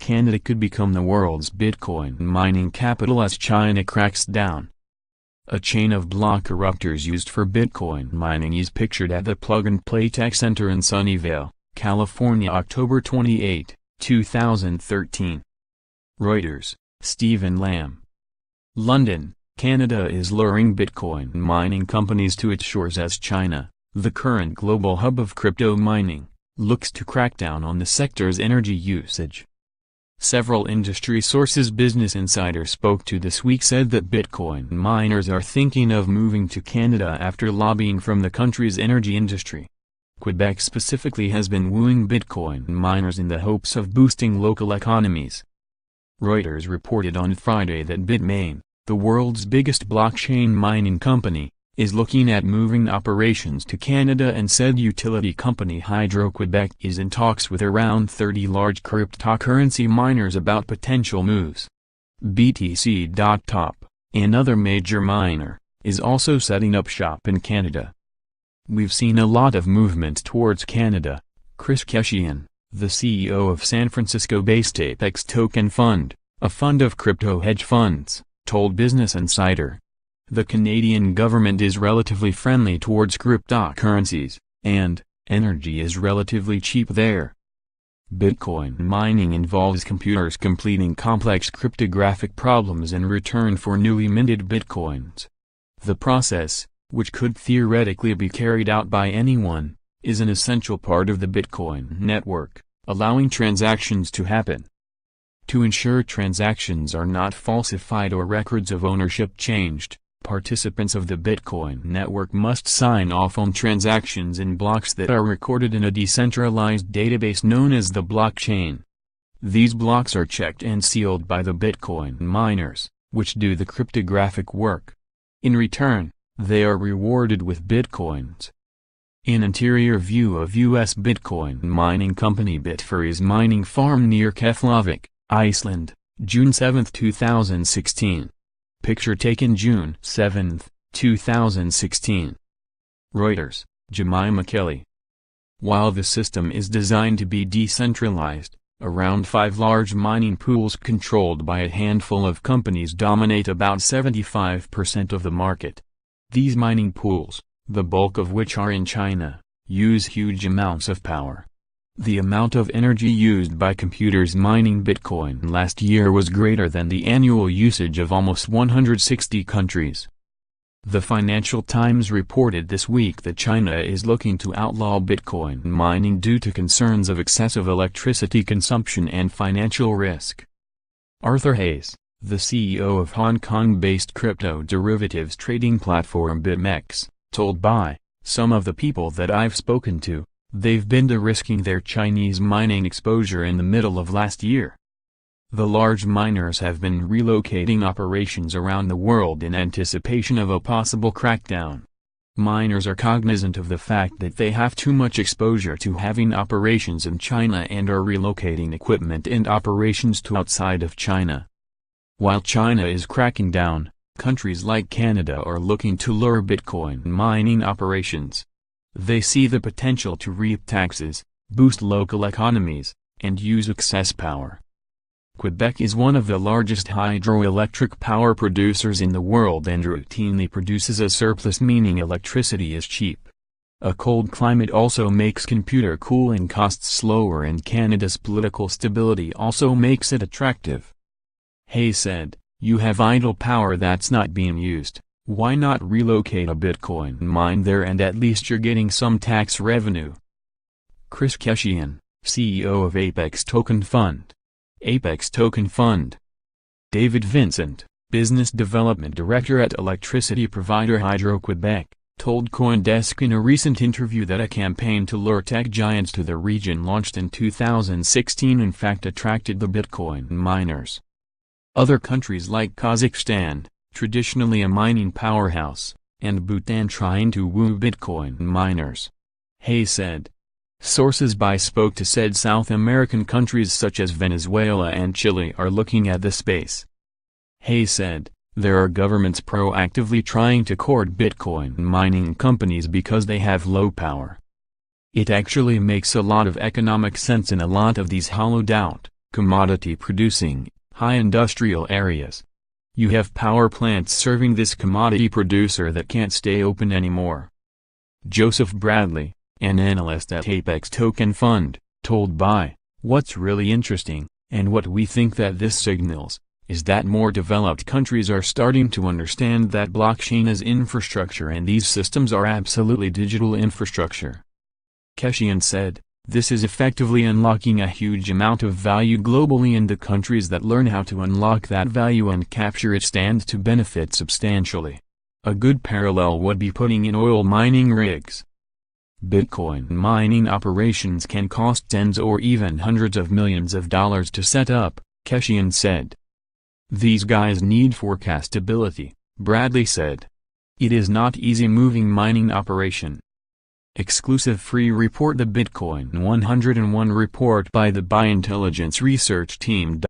Canada could become the world's Bitcoin mining capital as China cracks down. A chain of block erupters used for Bitcoin mining is pictured at the Plug and Play Tech Center in Sunnyvale, California, October 28, 2013. Reuters, Stephen Lamb. London, Canada is luring Bitcoin mining companies to its shores as China, the current global hub of crypto mining, looks to crack down on the sector's energy usage. Several industry sources Business Insider spoke to this week said that Bitcoin miners are thinking of moving to Canada after lobbying from the country's energy industry. Quebec specifically has been wooing Bitcoin miners in the hopes of boosting local economies. Reuters reported on Friday that Bitmain, the world's biggest blockchain mining company, is looking at moving operations to Canada and said utility company Hydro-Quebec is in talks with around 30 large cryptocurrency miners about potential moves. BTC.top, another major miner, is also setting up shop in Canada. We've seen a lot of movement towards Canada, Chris Keshian, the CEO of San Francisco-based Apex Token Fund, a fund of crypto hedge funds, told Business Insider. The Canadian government is relatively friendly towards cryptocurrencies, and energy is relatively cheap there. Bitcoin mining involves computers completing complex cryptographic problems in return for newly minted bitcoins. The process, which could theoretically be carried out by anyone, is an essential part of the Bitcoin network, allowing transactions to happen. To ensure transactions are not falsified or records of ownership changed, participants of the Bitcoin network must sign off on transactions in blocks that are recorded in a decentralized database known as the blockchain. These blocks are checked and sealed by the Bitcoin miners, which do the cryptographic work. In return, they are rewarded with Bitcoins. An interior view of U.S. Bitcoin mining company Bitfury's mining farm near Keflavik, Iceland, June 7, 2016. Picture taken June 7, 2016. Reuters, Jemima Kelly. While the system is designed to be decentralized, around 5 large mining pools controlled by a handful of companies dominate about 75% of the market. These mining pools, the bulk of which are in China, use huge amounts of power. The amount of energy used by computers mining Bitcoin last year was greater than the annual usage of almost 160 countries. The Financial Times reported this week that China is looking to outlaw Bitcoin mining due to concerns of excessive electricity consumption and financial risk. Arthur Hayes, the CEO of Hong Kong-based crypto derivatives trading platform BitMEX, told by some of the people that I've spoken to, they've been de-risking their Chinese mining exposure in the middle of last year. The large miners have been relocating operations around the world in anticipation of a possible crackdown. Miners are cognizant of the fact that they have too much exposure to having operations in China and are relocating equipment and operations to outside of China. While China is cracking down, countries like Canada are looking to lure Bitcoin mining operations. They see the potential to reap taxes, boost local economies, and use excess power. Quebec is one of the largest hydroelectric power producers in the world and routinely produces a surplus, meaning electricity is cheap. A cold climate also makes computer cooling costs slower, and Canada's political stability also makes it attractive. Hayes said, "You have idle power that's not being used. Why not relocate a Bitcoin mine there and at least you're getting some tax revenue?" Chris Keshian, CEO of Apex Token Fund. Apex Token Fund. David Vincent, Business Development Director at electricity provider Hydro-Quebec, told CoinDesk in a recent interview that a campaign to lure tech giants to the region launched in 2016 in fact attracted the Bitcoin miners. Other countries like Kazakhstan, traditionally a mining powerhouse, and Bhutan trying to woo Bitcoin miners. Hayes said. Sources spoke to said South American countries such as Venezuela and Chile are looking at the space. Hayes said, there are governments proactively trying to court Bitcoin mining companies because they have low power. It actually makes a lot of economic sense in a lot of these hollowed out, commodity-producing, high industrial areas. You have power plants serving this commodity producer that can't stay open anymore. Joseph Bradley, an analyst at Apex Token Fund, told Buy, "What's really interesting, and what we think that this signals, is that more developed countries are starting to understand that blockchain is infrastructure and these systems are absolutely digital infrastructure." Keshian said, "This is effectively unlocking a huge amount of value globally, and the countries that learn how to unlock that value and capture it stand to benefit substantially. A good parallel would be putting in oil mining rigs. Bitcoin mining operations can cost tens or even hundreds of millions of dollars to set up," Keshian said. "These guys need forecastability," Bradley said. "It is not easy moving mining operation." Exclusive free report: The Bitcoin 101 report by the Buy Intelligence research team.